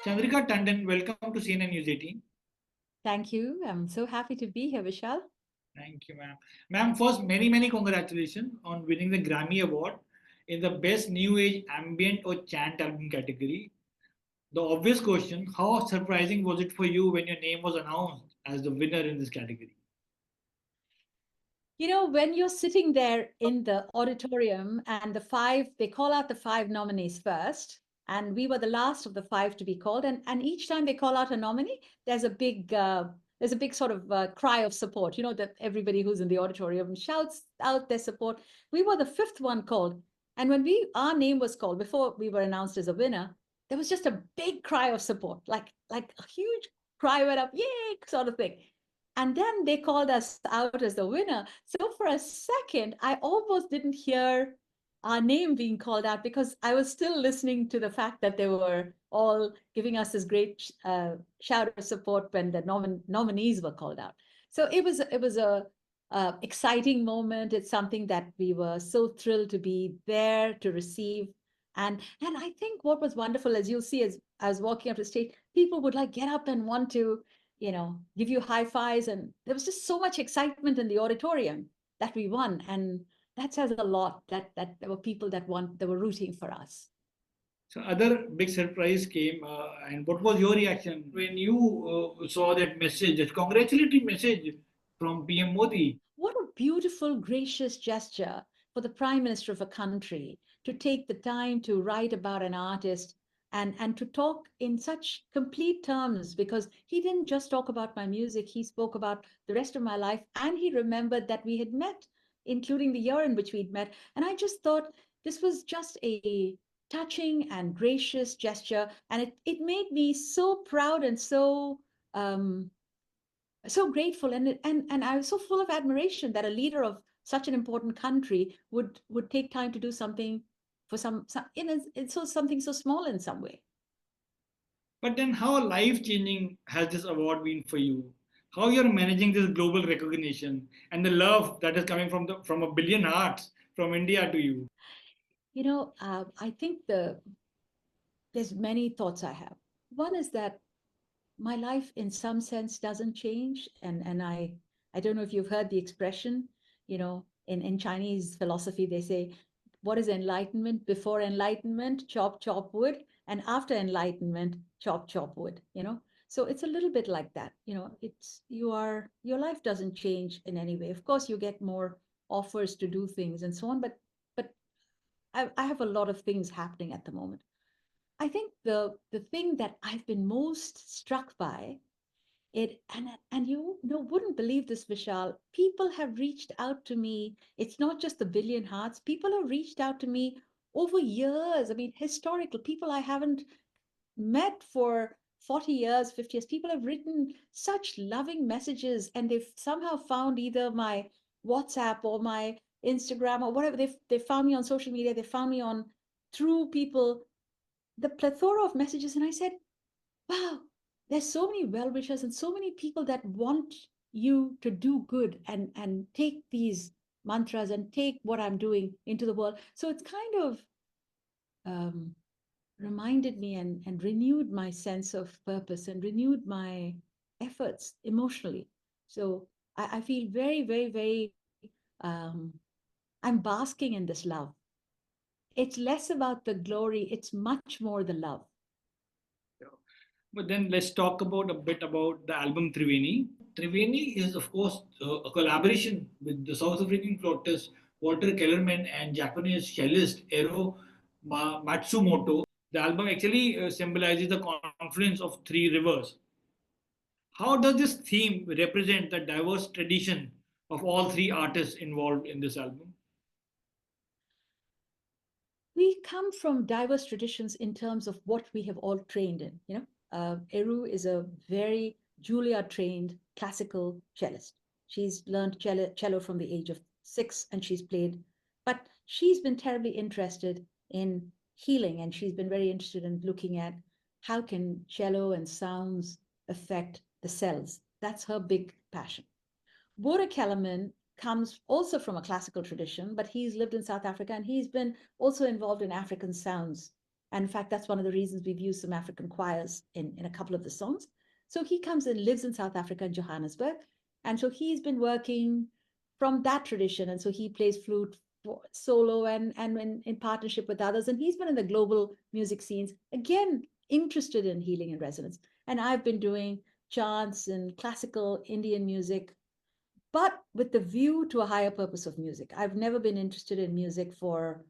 Chandrika Tandon, welcome to CNN News 18. Thank you. I'm so happy to be here, Vishal. Thank you, ma'am. Ma'am, first, many congratulations on winning the Grammy Award in the Best New Age Ambient or Chant Album category. The obvious question, how surprising was it for you when your name was announced as the winner in this category? You know, when you're sitting there in the auditorium and they call out the five nominees first, and we were the last of the five to be called. And each time they call out a nominee, there's a big sort of cry of support. You know, that everybody who's in the auditorium shouts out their support. We were the fifth one called. And when our name was called before we were announced as a winner, there was just a big cry of support, like a huge cry went up, yay, sort of thing. And then they called us out as the winner. So for a second, I almost didn't hear our name being called out because I was still listening to the fact that they were all giving us this great shout of support when the nominees were called out. So it was a exciting moment. It's something that we were so thrilled to be there to receive. And I think what was wonderful, as you'll see, as I was walking up the stage, people would like get up and want to give you high fives. And there was just so much excitement in the auditorium that we won. And that says a lot that there were people that were rooting for us. So, other big surprise came, and what was your reaction when you saw that message, that congratulatory message from PM Modi? What a beautiful, gracious gesture for the prime minister of a country to take the time to write about an artist and to talk in such complete terms, because he didn't just talk about my music, he spoke about the rest of my life, and he remembered that we had met, including the year in which we'd met. And I just thought this was just a touching and gracious gesture, and it made me so proud and so grateful, and I was so full of admiration that a leader of such an important country would take time to do something for some it's so something so small in some way. But then, how life changing has this award been for you? How you're managing this global recognition and the love that is coming from a billion hearts from India to you? I think there's many thoughts I have. One is that my life in some sense doesn't change, and I don't know if you've heard the expression, in Chinese philosophy they say, what is enlightenment? Before enlightenment, chop chop wood, and after enlightenment, chop chop wood. So it's a little bit like that. It's your life doesn't change in any way. Of course you get more offers to do things and so on, but I have a lot of things happening at the moment. I think the thing that I've been most struck by it, and you know wouldn't believe this, Vishal. People have reached out to me. It's not just the billion hearts. People have reached out to me over years. I mean, historical people I haven't met for 40 years, 50 years. People have written such loving messages, and they've somehow found either my WhatsApp or my Instagram or whatever. They found me on social media. They found me on through people, the plethora of messages. And I said, wow, there's so many well wishers and so many people that want you to do good and take these mantras and take what I'm doing into the world. So it's kind of um, reminded me and renewed my sense of purpose and renewed my efforts emotionally. So I feel very, very, very, um, I'm basking in this love. It's less about the glory, it's much more the love. Yeah. But then let's talk about a bit about the album Triveni. Triveni is, of course, a collaboration with the South African flautist Walter Kellerman and Japanese cellist Ero Matsumoto. The album actually symbolizes the confluence of three rivers. How does this theme represent the diverse tradition of all three artists involved in this album? We come from diverse traditions in terms of what we have all trained in. Eru is a very Juilliard trained classical cellist. She's learned cello from the age of 6, and she's played, but she's been terribly interested in healing, and she's been very interested in looking at how can cello and sounds affect the cells. That's her big passion. Bora Kellerman comes also from a classical tradition, but he's lived in South Africa and he's been also involved in African sounds And in fact, that's one of the reasons we've used some African choirs in a couple of the songs. So he comes and lives in South Africa, in Johannesburg. And so he's been working from that tradition. And so he plays flute solo and in partnership with others. And he's been in the global music scenes, again, interested in healing and resonance. And I've been doing chants and classical Indian music, but with the view to a higher purpose of music. I've never been interested in music for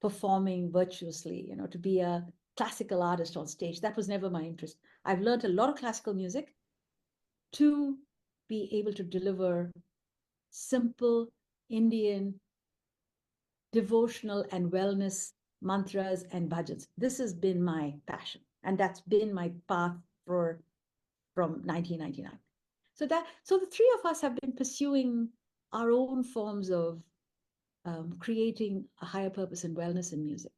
performing virtuously, to be a classical artist on stage. That was never my interest. I've learned a lot of classical music to be able to deliver simple Indian devotional and wellness mantras and bhajans. This has been my passion, and that's been my path from 1999. So the three of us have been pursuing our own forms of creating a higher purpose and wellness in music.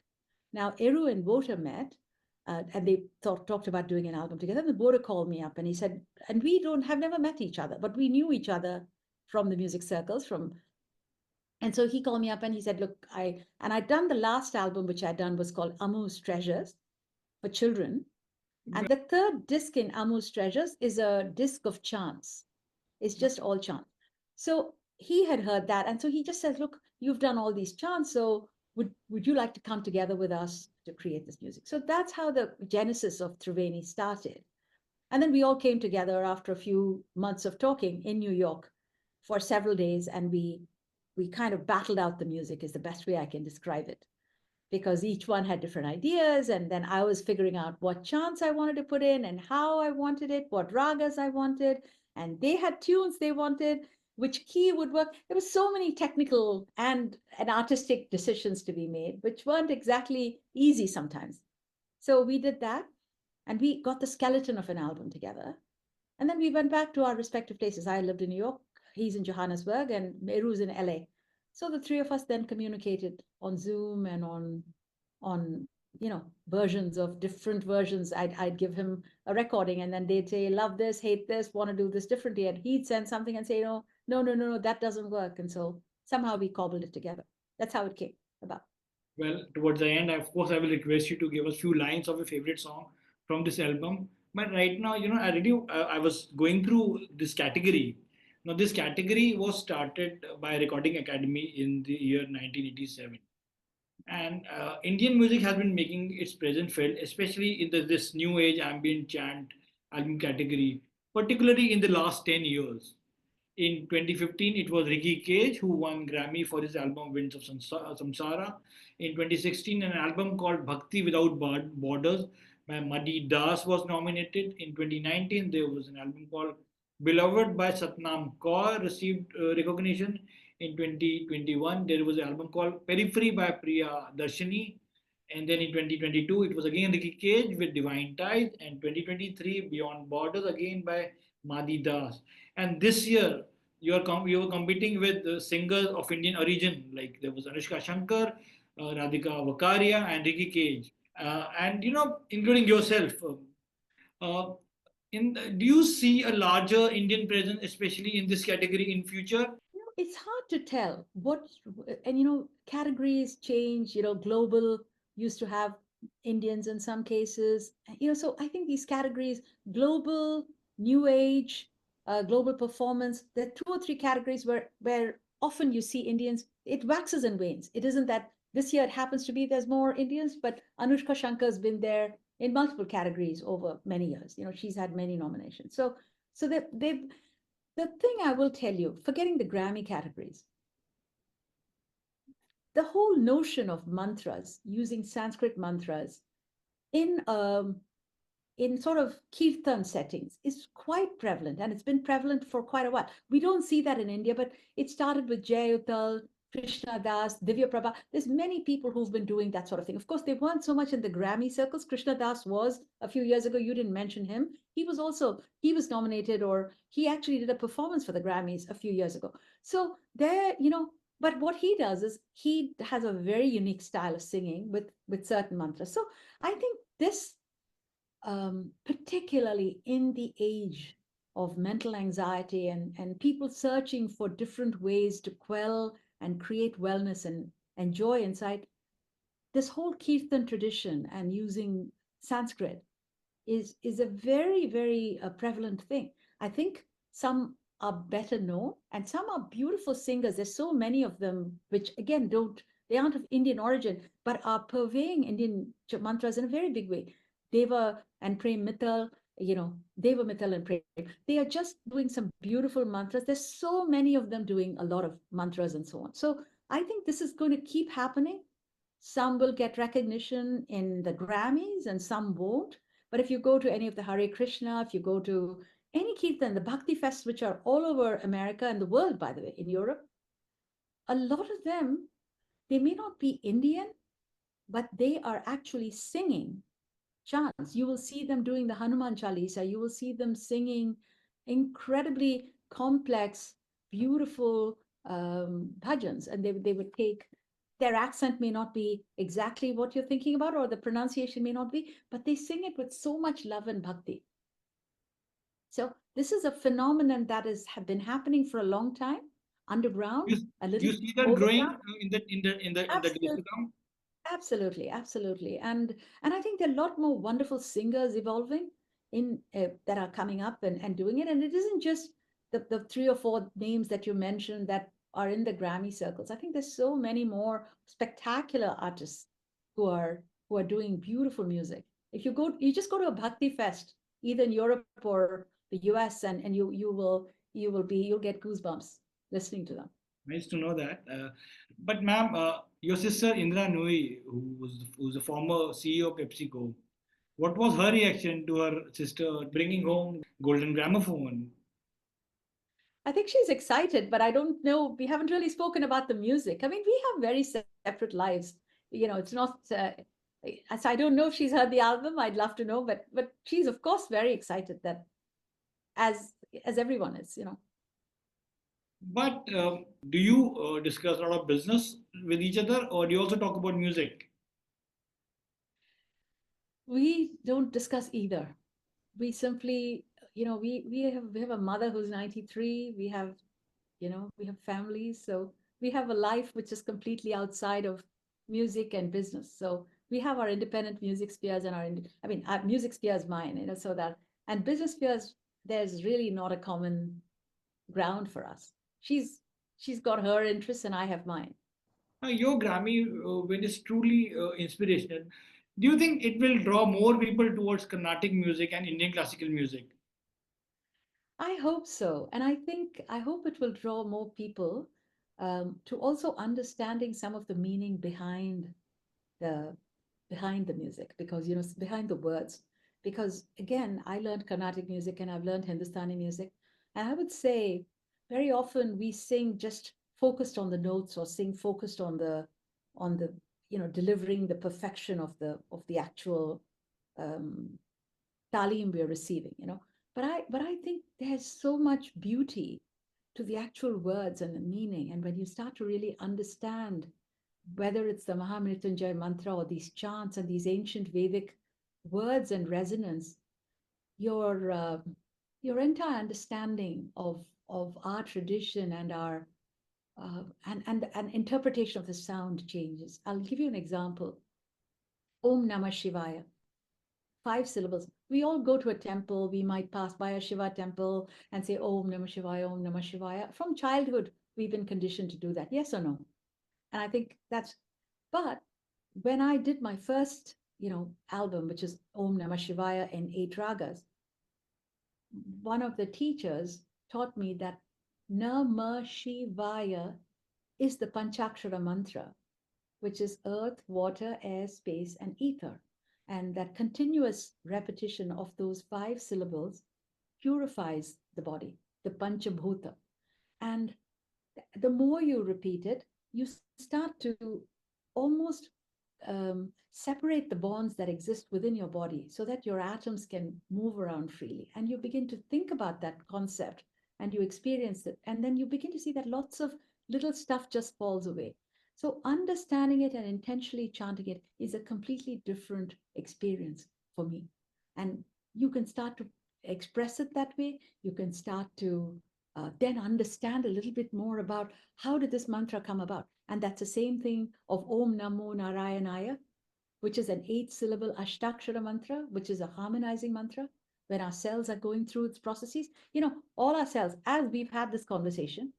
Now, Eru and Wota met, and they talked about doing an album together. And Wota called me up and he said, and we have never met each other, but we knew each other from the music circles, and so he called me up and he said, look, I'd done the last album, which I'd done was called Amu's Treasures for children. And the third disc in Amu's Treasures is a disc of chants. It's just all chant. So he had heard that. And so he just says, look, you've done all these chants. So would you like to come together with us to create this music? So that's how the genesis of Triveni started. And then we all came together after a few months of talking in New York for several days. And we kind of battled out the music is the best way I can describe it, because each one had different ideas. And then I was figuring out what chants I wanted to put in and how I wanted it, what ragas I wanted. And they had tunes they wanted, which key would work. There were so many technical and artistic decisions to be made, which weren't exactly easy sometimes. So we did that, and we got the skeleton of an album together. And then we went back to our respective places. I lived in New York, he's in Johannesburg, and Meru's in LA. So the three of us then communicated on Zoom and on versions of different versions. I'd give him a recording, and then they'd say, love this, hate this, want to do this differently. And he'd send something and say, no, that doesn't work. And so somehow we cobbled it together. That's how it came about. Well, towards the end, of course, I will request you to give us few lines of your favorite song from this album. But right now, I was going through this category. Now, this category was started by Recording Academy in the year 1987. And Indian music has been making its presence felt, especially in this new age ambient chant album category, particularly in the last 10 years. In 2015, it was Ricky Cage who won Grammy for his album Winds of Samsara. In 2016, an album called Bhakti Without Borders by Madi Das was nominated. In 2019, there was an album called Beloved by Satnam Kaur received recognition. In 2021, there was an album called Periphery by Priya Darshini. And then in 2022, it was again Ricky Cage with Divine Tide. And 2023, Beyond Borders again by Madi Das. And this year, you were competing with singers of Indian origin, like there was Anushka Shankar, Radhika Vakaria, and Ricky Cage, and including yourself. Uh, do you see a larger Indian presence, especially in this category in future? It's hard to tell and categories change. Global used to have Indians in some cases. So I think these categories, global, new age, global performance, there are two or three categories where often you see Indians. It waxes and wanes. It isn't that this year it happens to be there's more Indians, but Anushka Shankar's been there in multiple categories over many years. She's had many nominations. So they've the thing I will tell you, forgetting the Grammy categories, the whole notion of mantras, using Sanskrit mantras in sort of kirtan settings is quite prevalent, and it's been prevalent for quite a while. We don't see that in India, but it started with Jay Uttal, Krishna Das, Divya Prabha. There's many people who've been doing that sort of thing. Of course, they weren't so much in the Grammy circles. Krishna Das was a few years ago. You didn't mention him. He was nominated, or he actually did a performance for the Grammys a few years ago. So but what he does is he has a very unique style of singing with certain mantras. So I think this, particularly in the age of mental anxiety and people searching for different ways to quell and create wellness and joy inside, this whole Kirtan tradition and using Sanskrit is a very, very prevalent thing. I think some are better known and some are beautiful singers. There's so many of them, which again they aren't of Indian origin, but are purveying Indian mantras in a very big way. Deva and Prem Mittal, Deva Mittal and Prem, they are just doing some beautiful mantras. There's so many of them doing a lot of mantras and so on. So I think this is going to keep happening. Some will get recognition in the Grammys and some won't. But if you go to any of the Hare Krishna, if you go to any Kirtan, the Bhakti Fests, which are all over America and the world, by the way, in Europe, a lot of them, they may not be Indian, but they are actually singing chants. You will see them doing the Hanuman Chalisa. You will see them singing incredibly complex, beautiful bhajans. And they would take, their accent may not be exactly what you're thinking about, or the pronunciation may not be, but they sing it with so much love and bhakti. So this is a phenomenon that have been happening for a long time, underground, You, a you little see that growing overground. in the days to Absolutely. come? Absolutely, absolutely, and I think there are a lot more wonderful singers evolving in that are coming up and doing it. And it isn't just the three or four names that you mentioned that are in the Grammy circles. I think there's so many more spectacular artists who are doing beautiful music. If you just go to a Bhakti Fest, either in Europe or the US, and you'll get goosebumps listening to them. Nice to know that. But ma'am, your sister Indira Nooyi, who's a former CEO of PepsiCo, what was her reaction to her sister bringing home Golden Gramophone? I think she's excited, but I don't know. We haven't really spoken about the music. I mean, we have very separate lives. It's not. So I don't know if she's heard the album. I'd love to know, but she's of course very excited that as as everyone is. But do you discuss a lot of business with each other, or do you also talk about music? We don't discuss either. We simply, we have a mother who's 93. We have families, so we have a life which is completely outside of music and business. So we have our independent music spheres and our music sphere is mine, so that, and business spheres, there's really not a common ground for us. She's got her interests and I have mine. Your Grammy win is truly inspirational. Do you think it will draw more people towards Carnatic music and Indian classical music? I hope so. And I hope it will draw more people to also understanding some of the meaning the behind the music, because behind the words. Because again, I learned Carnatic music and I've learned Hindustani music, and I would say very often we sing just focused on the notes, or sing focused on the delivering the perfection of the actual um, talim we're receiving. But I think there's so much beauty to the actual words and the meaning, and when you start to really understand, whether it's the Mahamrityunjay mantra or these chants and these ancient Vedic words and resonance, your entire understanding of our tradition and our and interpretation of the sound changes. I'll give you an example. Om Namah Shivaya, 5 syllables. We all go to a temple. We might pass by a Shiva temple and say Om Namah Shivaya, Om Namah Shivaya. From childhood, we've been conditioned to do that. Yes or no? And I think that's. But when I did my first, album, which is Om Namah Shivaya in 8 ragas, one of the teachers taught me that Namah Shivaya is the Panchakshara mantra, which is earth, water, air, space, and ether. And that continuous repetition of those 5 syllables purifies the body, the Panchabhuta. And the more you repeat it, you start to almost separate the bonds that exist within your body so that your atoms can move around freely. And you begin to think about that concept and you experience it. And then you begin to see that lots of little stuff just falls away. So understanding it and intentionally chanting it is a completely different experience for me. And you can start to express it that way. You can start to then understand a little bit more about how did this mantra come about. And that's the same thing of Om Namo Narayanaya, which is an 8 syllable Ashtakshara mantra, which is a harmonizing mantra. When our cells are going through its processes, all our cells, as we've had this conversation,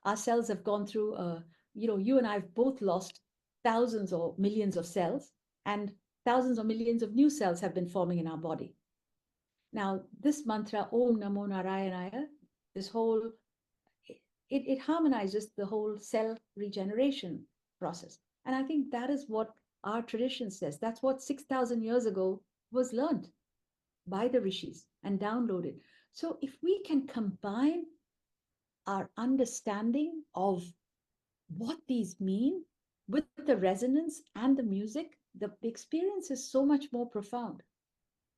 our cells have gone through, you and I have both lost thousands or millions of cells, and thousands or millions of new cells have been forming in our body. Now, this mantra, Om Namo Narayanaya, this whole, it harmonizes the whole cell regeneration process. And I think that is what our tradition says. That's what 6,000 years ago was learned by the rishis and downloaded. So if we can combine our understanding of what these mean with the resonance and the music, the experience is so much more profound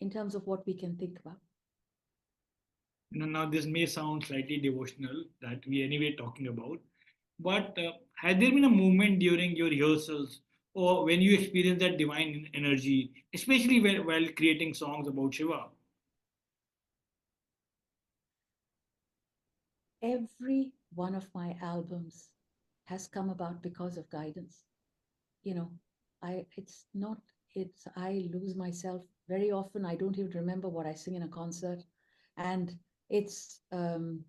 in terms of what we can think about. Now this may sound slightly devotional that we anyway talking about, but has there been a moment during your rehearsals or when you experience that divine energy, especially while creating songs about Shiva? Every one of my albums has come about because of guidance. You know, it's not, I lose myself very often. I don't even remember what I sing in a concert. And it's, the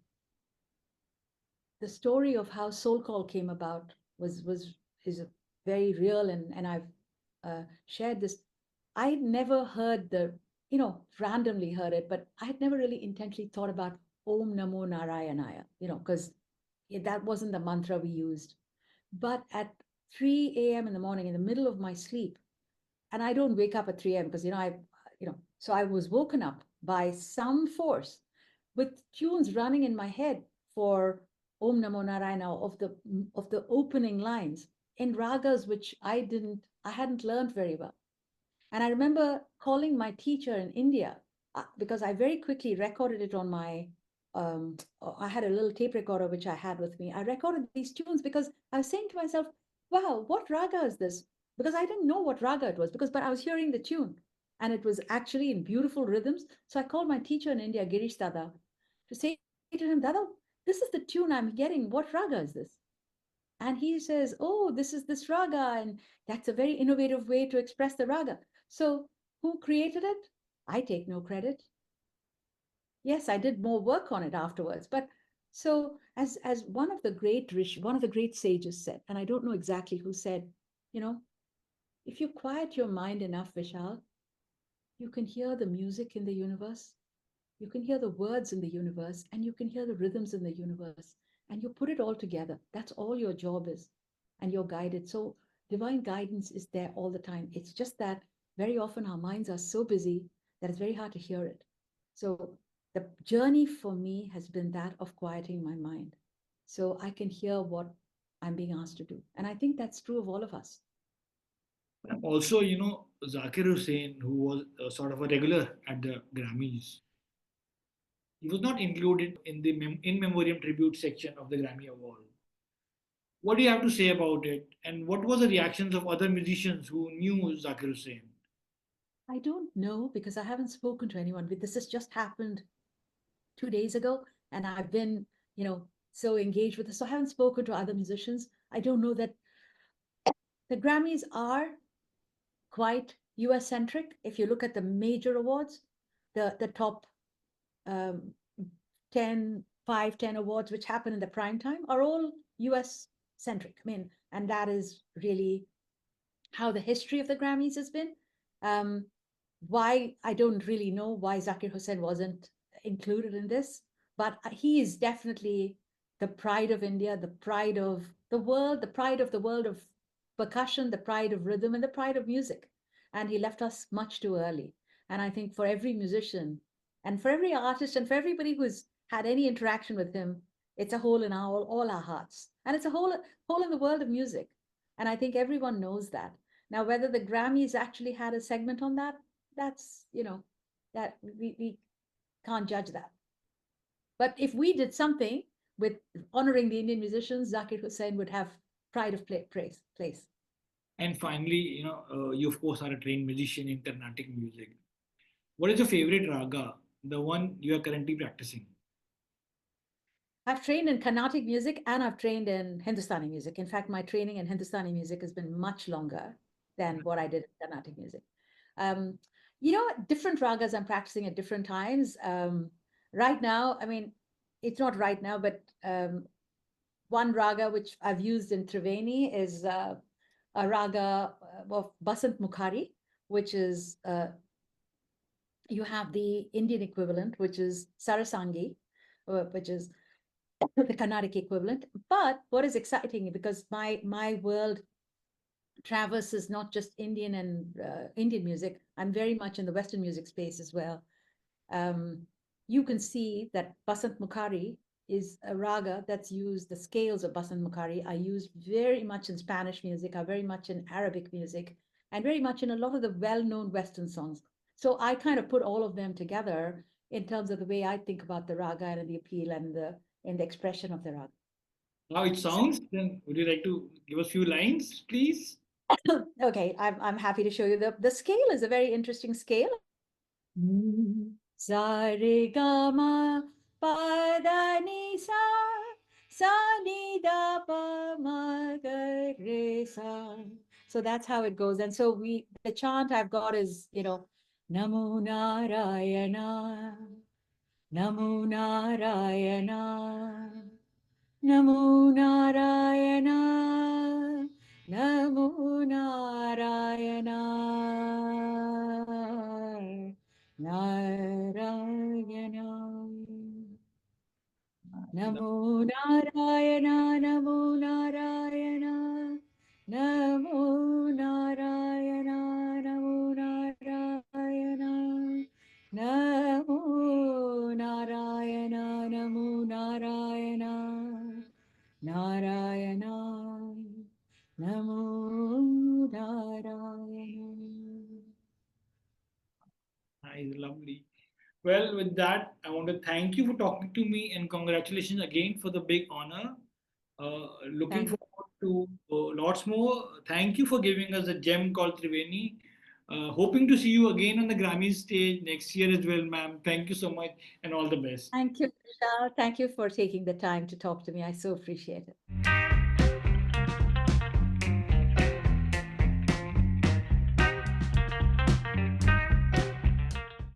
story of how Soul Call came about is a very real, and I've shared this. I'd never heard randomly heard it, but I'd never really intentionally thought about Om Namo Narayanaya, because that wasn't the mantra we used. But at 3 a.m. in the morning, in the middle of my sleep, and I don't wake up at 3 a.m. because so I was woken up by some force with tunes running in my head for Om Namo Narayana of the opening lines in ragas which I hadn't learned very well. And I remember calling my teacher in India because I very quickly recorded it on my I had a little tape recorder which I had with me. I recorded these tunes because I was saying to myself, wow, what raga is this? Because I didn't know what raga it was, but I was hearing the tune and it was actually in beautiful rhythms. So I called my teacher in India, Girish Dada, to say to him, Dada, this is the tune I'm getting. What raga is this? And he says, oh, this is this raga. And that's a very innovative way to express the raga. So who created it? I take no credit. Yes, I did more work on it afterwards. But so as one of the great sages said, and I don't know exactly who said, if you quiet your mind enough, Vishal, you can hear the music in the universe, you can hear the words in the universe, and you can hear the rhythms in the universe, and you put it all together. That's all your job is, and you're guided. So divine guidance is there all the time. It's just that very often our minds are so busy that it's very hard to hear it. So the journey for me has been that of quieting my mind so I can hear what I'm being asked to do. And I think that's true of all of us. Also, Zakir Hussain, who was sort of a regular at the Grammys, he was not included in the in memoriam tribute section of the Grammy Award. What do you have to say about it? And what was the reactions of other musicians who knew Zakir Hussain? I don't know because I haven't spoken to anyone. This has just happened 2 days ago, and I've been, so engaged with this. So I haven't spoken to other musicians. I don't know that the Grammys are quite US centric. If you look at the major awards, the top um, 10, 5, 10 awards which happen in the prime time are all US centric. I mean, and that is really how the history of the Grammys has been. Why, I don't really know why Zakir Hussain wasn't included in this, but he is definitely the pride of India, the pride of the world, the world of percussion, the pride of rhythm, and the pride of music. And he left us much too early. And I think for every musician and for every artist and for everybody who's had any interaction with him, it's a hole in all our hearts. And it's a hole in the world of music. And I think everyone knows that. Now, whether the Grammys actually had a segment on that, that's, that we can't judge that. But if we did something with honoring the Indian musicians, Zakir Hussain would have pride of place. And finally, you of course are a trained musician in Carnatic music. What is your favorite raga, the one you are currently practicing? I've trained in Carnatic music and I've trained in Hindustani music. In fact, my training in Hindustani music has been much longer than what I did in Carnatic music. Um, different ragas I'm practicing at different times. Right now, I mean, it's not right now, but one raga which I've used in Triveni is a raga of Basant Mukhari, which is you have the Indian equivalent, which is Sarasangi, which is the Carnatic equivalent. But what is exciting, because my world traverses not just Indian and Indian music, I'm very much in the Western music space as well. Um, you can see that Basant Mukhari is a raga that's used, the scales of Basant Mukhari are used very much in Spanish music, are very much in Arabic music, and very much in a lot of the well-known Western songs. So I kind of put all of them together in terms of the way I think about the raga and the appeal and the expression of the raga. How it sounds? Then would you like to give us few lines, please? Okay, I'm happy to show you. The scale is a very interesting scale. Sa re ga ma pa da ni sa ni da pa ma ga re sa. So that's how it goes. And so the chant I've got is, Namo Narayana, Namo Narayana, Namo Narayana, Namo Narayana, Narayana. Namo Narayana, Namo Narayana, Namo Narayana, Namo Narayana, Namo Narayana, Namo Narayana, Narayana, Namo Narayana. Nice, lovely. Well, with that, I want to thank you for talking to me and congratulations again for the big honor. Looking Thank forward to lots more. Thank you for giving us a gem called Triveni. Hoping to see you again on the Grammy stage next year as well, ma'am. Thank you so much and all the best. Thank you, Vishal. Thank you for taking the time to talk to me. I so appreciate it.